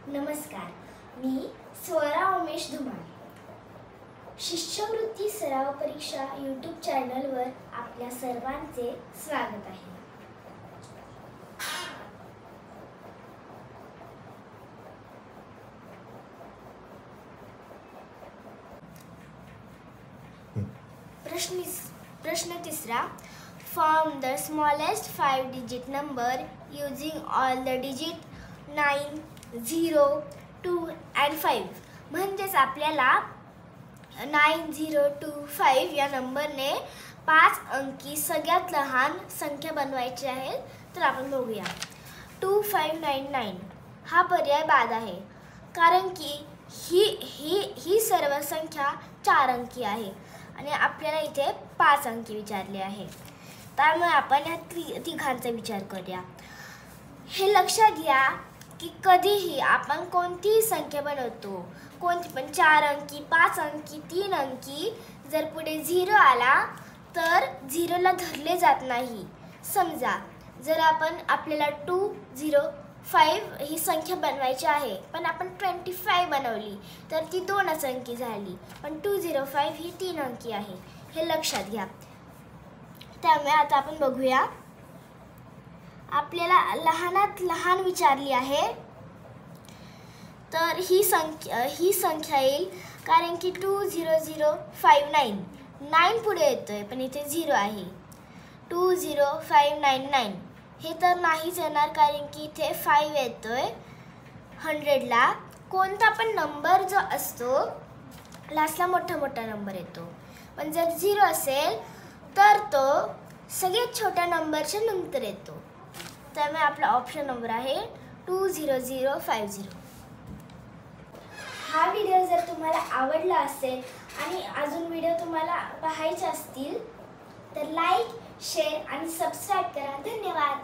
नमस्कार, मी स्वरा उमेश धुमाळ. शिष्यवृत्ती सराव परीक्षा यूट्यूब चॅनलवर आपल्या सर्वांचे स्वागत आहे. प्रश्न तिसरा. Form the smallest 5-digit number using all the digit 9, 0, 2 and 5. म्हणजेच आपल्याला 9, 0, 2, 5 या नंबरने 5 अंकी सगळ्यात लहान संख्या बनवायची आहे. तर आपण बघूया. 2599 हा पर्याय बाद आहे, कारण की ही सर्व संख्या 4 अंकी आहे आणि आपल्याला इथे 5 अंकी विचारले आहे. त्यामुळे आपण या तिघांचा विचार करूया. हे लक्षात घ्या की कधीही आपण कोणतीही संख्या बनवतो, कोणती पण 4 अंकी, 5 अंकी, 3 अंकी, जर पुढे 0 आला तर 0ला धरले जात नाही. समजा जर आपल्याला 205 ही संख्या बनवायची आहे, पण आपण 25 बनवली तर ती 2 अंकी झाली, पण 205 ही 3 अंकी आहे. हे लक्षात घ्या. त्यामुळे आता आपण बघूया. आपल्याला लहानात लहान विचारली आहे, तर ही संख्या येईल, कारण की 20059 9 पुढे येतोय पण इथे 0 आहे. 20599 हे तर नाहीच येणार, कारण की इथे 5 येतोय. 100ला कोणता पण नंबर जो असतो लास्टला मोठा नंबर येतो, पण जर 0 असेल तर तो सगळ्यात छोट्या नंबरच्या नंतर येतो. त्यामुळे आपला ऑप्शन नंबर आहे 20050. हा व्हिडिओ जर तुम्हाला आवडला असेल आणि अजून व्हिडिओ तुम्हाला पाहायचे असतील तर लाईक, शेअर आणि सबस्क्राईब करा. धन्यवाद.